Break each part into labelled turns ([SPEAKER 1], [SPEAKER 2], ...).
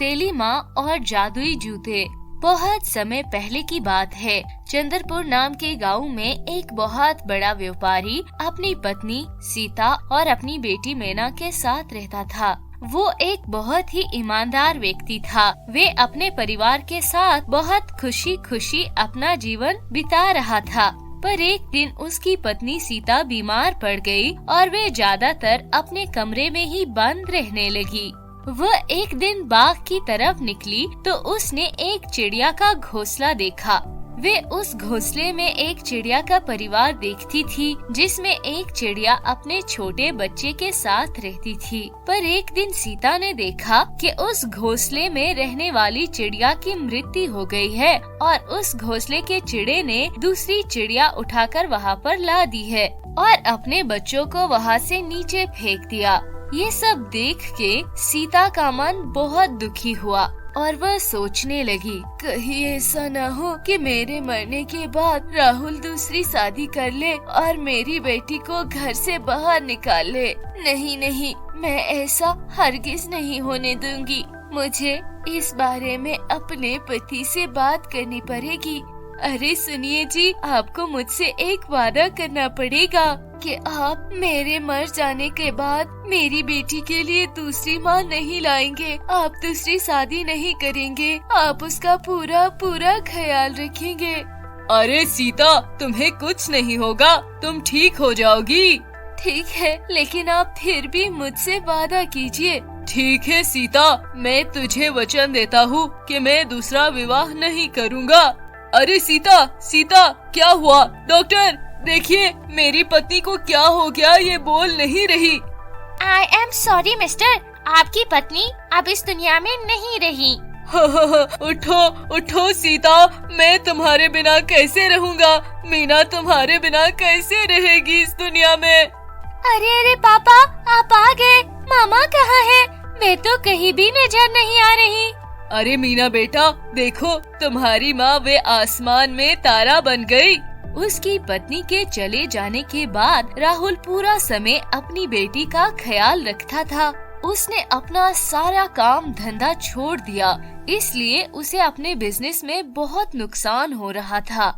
[SPEAKER 1] सौतेली माँ और जादुई जूते। बहुत समय पहले की बात है। चंद्रपुर नाम के गांव में एक बहुत बड़ा व्यापारी अपनी पत्नी सीता और अपनी बेटी मैना के साथ रहता था। वो एक बहुत ही ईमानदार व्यक्ति था। वे अपने परिवार के साथ बहुत खुशी खुशी अपना जीवन बिता रहा था। पर एक दिन उसकी पत्नी सीता बीमार पड़ गई और वे ज्यादातर अपने कमरे में ही बंद रहने लगी। वह एक दिन बाग की तरफ निकली तो उसने एक चिड़िया का घोंसला देखा। वे उस घोंसले में एक चिड़िया का परिवार देखती थी, जिसमें एक चिड़िया अपने छोटे बच्चे के साथ रहती थी। पर एक दिन सीता ने देखा कि उस घोंसले में रहने वाली चिड़िया की मृत्यु हो गई है और उस घोंसले के चिड़े ने दूसरी चिड़िया उठाकर वहाँ पर ला दी है और अपने बच्चों को वहाँ से नीचे फेंक दिया। ये सब देख के सीता का मन बहुत दुखी हुआ और वह सोचने लगी, कहीं ऐसा न हो कि मेरे मरने के बाद राहुल दूसरी शादी कर ले और मेरी बेटी को घर से बाहर निकाल ले। नहीं नहीं, मैं ऐसा हरगिज नहीं होने दूंगी। मुझे इस बारे में अपने पति से बात करनी पड़ेगी। अरे सुनिए जी, आपको मुझसे एक वादा करना पड़ेगा कि आप मेरे मर जाने के बाद मेरी बेटी के लिए दूसरी माँ नहीं लाएंगे, आप दूसरी शादी नहीं करेंगे, आप उसका पूरा पूरा ख्याल रखेंगे।
[SPEAKER 2] अरे सीता, तुम्हें कुछ नहीं होगा, तुम ठीक हो जाओगी।
[SPEAKER 1] ठीक है, लेकिन आप फिर भी मुझसे वादा कीजिए।
[SPEAKER 2] ठीक है सीता, मैं तुझे वचन देता हूँ कि मैं दूसरा विवाह नहीं करूँगा। अरे सीता, सीता क्या हुआ? डॉक्टर देखिए, मेरी पत्नी को क्या हो गया, ये बोल नहीं रही।
[SPEAKER 3] आई एम सॉरी मिस्टर, आपकी पत्नी अब इस दुनिया में नहीं रही।
[SPEAKER 2] उठो उठो सीता, मैं तुम्हारे बिना कैसे रहूँगा? मीना तुम्हारे बिना कैसे रहेगी इस दुनिया में?
[SPEAKER 3] अरे अरे पापा, आप आ गए। मामा कहाँ है? वे तो कहीं भी नजर नहीं आ रही।
[SPEAKER 2] अरे मीना बेटा, देखो तुम्हारी माँ वे आसमान में तारा बन गई।
[SPEAKER 1] उसकी पत्नी के चले जाने के बाद राहुल पूरा समय अपनी बेटी का ख्याल रखता था। उसने अपना सारा काम धंधा छोड़ दिया, इसलिए उसे अपने बिजनेस में बहुत नुकसान हो रहा था।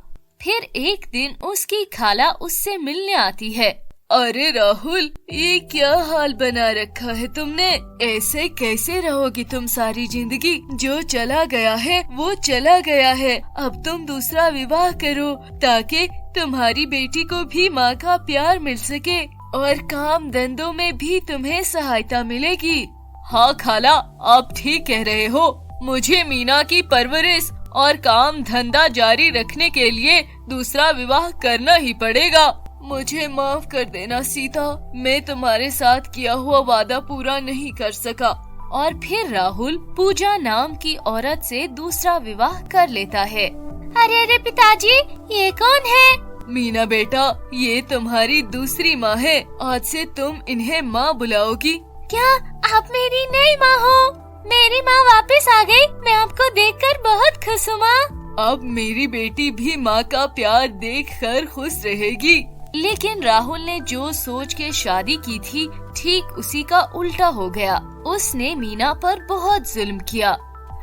[SPEAKER 1] फिर एक दिन उसकी खाला उससे मिलने आती है।
[SPEAKER 2] अरे राहुल, ये क्या हाल बना रखा है तुमने? ऐसे कैसे रहोगी तुम सारी जिंदगी? जो चला गया है वो चला गया है। अब तुम दूसरा विवाह करो ताकि तुम्हारी बेटी को भी माँ का प्यार मिल सके और काम धंधों में भी तुम्हें सहायता मिलेगी। हाँ खाला, आप ठीक कह रहे हो। मुझे मीना की परवरिश और काम धंधा जारी रखने के लिए दूसरा विवाह करना ही पड़ेगा। मुझे माफ कर देना सीता, मैं तुम्हारे साथ किया हुआ वादा पूरा नहीं कर सका।
[SPEAKER 1] और फिर राहुल पूजा नाम की औरत से दूसरा विवाह कर लेता है।
[SPEAKER 3] अरे अरे पिताजी, ये कौन है?
[SPEAKER 2] मीना बेटा, ये तुम्हारी दूसरी माँ है। आज से तुम इन्हें माँ बुलाओगी।
[SPEAKER 3] क्या आप मेरी नई माँ हो? मेरी माँ वापस आ गई। मैं आपको देखकर बहुत खुश हूँ माँ।
[SPEAKER 2] अब मेरी बेटी भी माँ का प्यार देखकर खुश रहेगी।
[SPEAKER 1] लेकिन राहुल ने जो सोच के शादी की थी, ठीक उसी का उल्टा हो गया। उसने मीना पर बहुत जुल्म किया।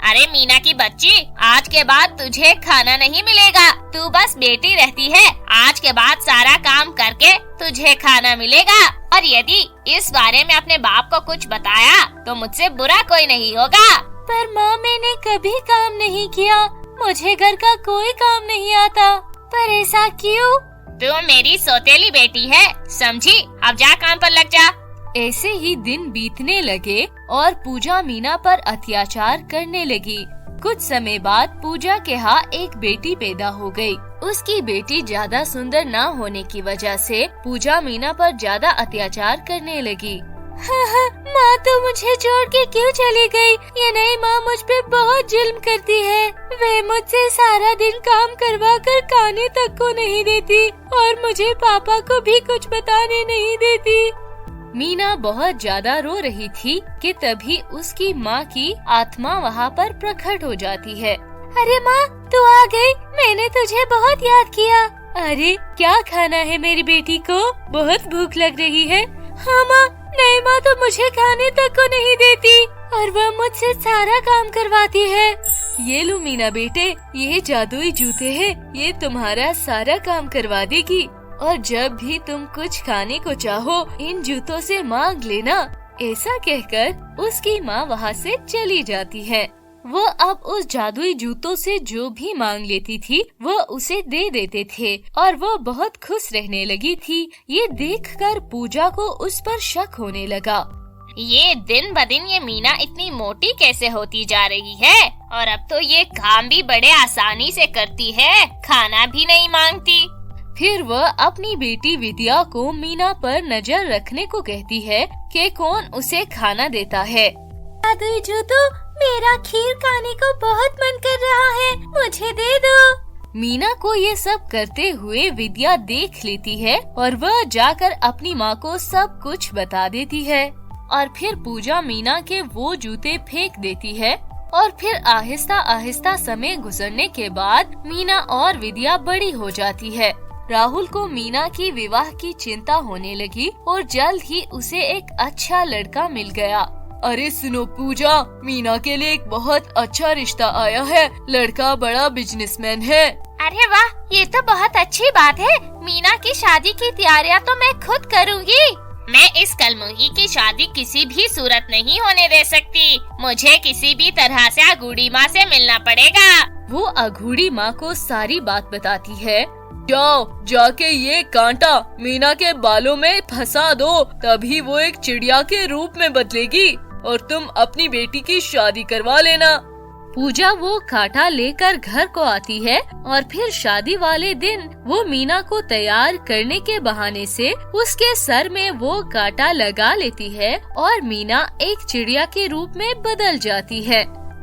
[SPEAKER 3] अरे मीना की बच्ची, आज के बाद तुझे खाना नहीं मिलेगा। तू बस बेटी रहती है। आज के बाद सारा काम करके तुझे खाना मिलेगा। और यदि इस बारे में अपने बाप को कुछ बताया तो मुझसे बुरा कोई नहीं होगा। पर माँ, मैंने कभी काम नहीं किया। मुझे घर का कोई काम नहीं आता। पर ऐसा क्यों? तू मेरी सौतेली बेटी है, समझी? अब जा काम पर लग जा।
[SPEAKER 1] ऐसे ही दिन बीतने लगे और पूजा मीना पर अत्याचार करने लगी। कुछ समय बाद पूजा के यहाँ एक बेटी पैदा हो गई। उसकी बेटी ज्यादा सुंदर न होने की वजह से पूजा मीना पर ज्यादा अत्याचार करने लगी।
[SPEAKER 3] माँ तो मुझे छोड़ के क्यों चली गई? ये नई माँ मुझ पे बहुत जुल्म करती है। वे मुझसे सारा दिन काम करवा कर खाने तक को नहीं देती और मुझे पापा को भी कुछ बताने नहीं देती।
[SPEAKER 1] मीना बहुत ज्यादा रो रही थी कि तभी उसकी माँ की आत्मा वहाँ पर प्रकट हो जाती है।
[SPEAKER 3] अरे माँ, तू आ गई। मैंने तुझे बहुत याद किया।
[SPEAKER 1] अरे क्या खाना है मेरी बेटी को? बहुत भूख लग रही है।
[SPEAKER 3] हाँ माँ, नहीं माँ तो मुझे खाने तक को नहीं देती।
[SPEAKER 1] और वह मुझसे सारा काम करवाती है। ये लो मीना बेटे, ये जादुई जूते हैं, ये तुम्हारा सारा काम करवा देगी और जब भी तुम कुछ खाने को चाहो इन जूतों से मांग लेना। ऐसा कहकर उसकी माँ वहाँ से चली जाती है। वो अब उस जादुई जूतों से जो भी मांग लेती थी वो उसे दे देते थे और वो बहुत खुश रहने लगी थी। ये देखकर पूजा को उस पर शक होने लगा।
[SPEAKER 3] ये दिन ब दिन ये मीना इतनी मोटी कैसे होती जा रही है और अब तो ये काम भी बड़े आसानी से करती है, खाना भी नहीं मांगती।
[SPEAKER 1] फिर वह अपनी बेटी विद्या को मीना पर नजर रखने को कहती है कि कौन उसे खाना देता है।
[SPEAKER 2] जादुई जूतों, मेरा खीर खाने को बहुत मन कर रहा है, मुझे दे दो।
[SPEAKER 1] मीना को ये सब करते हुए विद्या देख लेती है और वह जाकर अपनी माँ को सब कुछ बता देती है और फिर पूजा मीना के वो जूते फेंक देती है और फिर आहिस्ता आहिस्ता समय गुजरने के बाद मीना और विद्या बड़ी हो जाती है। राहुल को मीना की विवाह की चिंता होने लगी और जल्द ही उसे एक अच्छा लड़का मिल गया।
[SPEAKER 2] अरे सुनो पूजा, मीना के लिए एक बहुत अच्छा रिश्ता आया है, लड़का बड़ा बिजनेसमैन है।
[SPEAKER 3] अरे वाह, ये तो बहुत अच्छी बात है। मीना की शादी की तैयारियां तो मैं खुद करूँगी। मैं इस कलमुही की शादी किसी भी सूरत नहीं होने दे सकती। मुझे किसी भी तरह से अघूड़ी माँ से मिलना पड़ेगा।
[SPEAKER 1] वो अघूड़ी माँ को सारी बात बताती है।
[SPEAKER 2] जाओ, जाके ये कांटा मीना के बालों में फंसा दो, तभी वो एक चिड़िया के रूप में बदलेगी और तुम अपनी बेटी की शादी करवा लेना।
[SPEAKER 1] पूजा वो कांटा लेकर घर को आती है और फिर शादी वाले दिन वो मीना को तैयार करने के बहाने से उसके सर में वो कांटा लगा लेती है और मीना एक चिड़िया के रूप में बदल जाती है।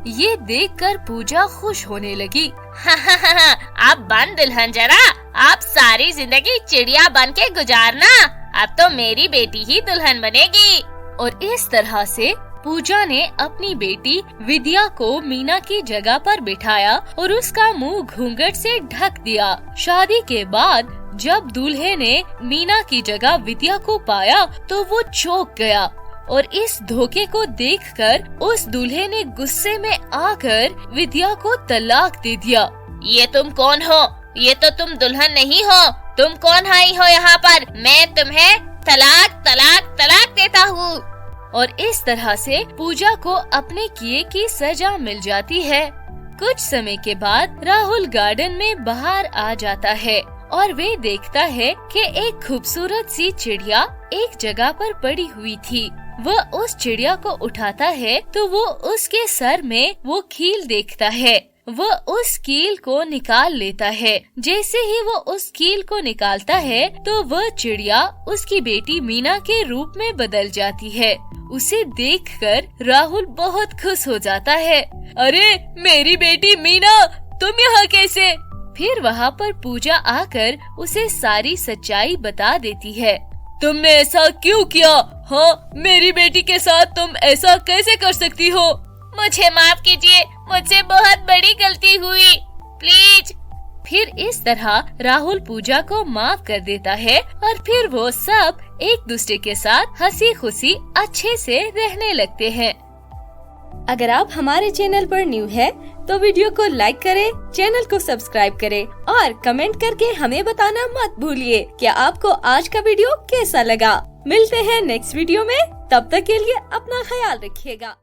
[SPEAKER 1] ये देखकर पूजा खुश होने लगी।
[SPEAKER 3] अब बन दुल्हन जरा, आप सारी जिंदगी चिड़िया बन के गुजारना। अब तो मेरी बेटी ही दुल्हन बनेगी।
[SPEAKER 1] और इस तरह से पूजा ने अपनी बेटी विद्या को मीना की जगह पर बिठाया और उसका मुंह घूंघट से ढक दिया। शादी के बाद जब दूल्हे ने मीना की जगह विद्या को पाया तो वो चौंक गया और इस धोखे को देखकर उस दूल्हे ने गुस्से में आकर विद्या को तलाक दे दिया।
[SPEAKER 3] ये तुम कौन हो? ये तो तुम दुल्हन नहीं हो। तुम कौन आई हो यहाँ पर? मैं तुम्हें तलाक तलाक तलाक देता हूँ।
[SPEAKER 1] और इस तरह से पूजा को अपने किए की सजा मिल जाती है। कुछ समय के बाद राहुल गार्डन में बाहर आ जाता है और वे देखता है कि एक खूबसूरत सी चिड़िया एक जगह पर पड़ी हुई थी। वह उस चिड़िया को उठाता है तो वो उसके सर में वो कील देखता है। वह उस कील को निकाल लेता है। जैसे ही वो उस कील को निकालता है तो वह चिड़िया उसकी बेटी मीना के रूप में बदल जाती है। उसे देखकर राहुल बहुत खुश हो जाता है।
[SPEAKER 2] अरे मेरी बेटी मीना, तुम यहाँ कैसे?
[SPEAKER 1] फिर वहाँ पर पूजा आकर उसे सारी सच्चाई बता देती है।
[SPEAKER 2] तुमने ऐसा क्यों किया? हाँ, मेरी बेटी के साथ तुम ऐसा कैसे कर सकती हो?
[SPEAKER 3] मुझे माफ कीजिए, मुझसे बहुत बड़ी गलती हुई, प्लीज।
[SPEAKER 1] फिर इस तरह राहुल पूजा को माफ कर देता है और फिर वो सब एक दूसरे के साथ हंसी खुशी अच्छे से रहने लगते हैं।
[SPEAKER 4] अगर आप हमारे चैनल पर न्यू है तो वीडियो को लाइक करें, चैनल को सब्सक्राइब करें और कमेंट करके हमें बताना मत भूलिए कि आपको आज का वीडियो कैसा लगा। मिलते हैं नेक्स्ट वीडियो में, तब तक के लिए अपना ख्याल रखिएगा।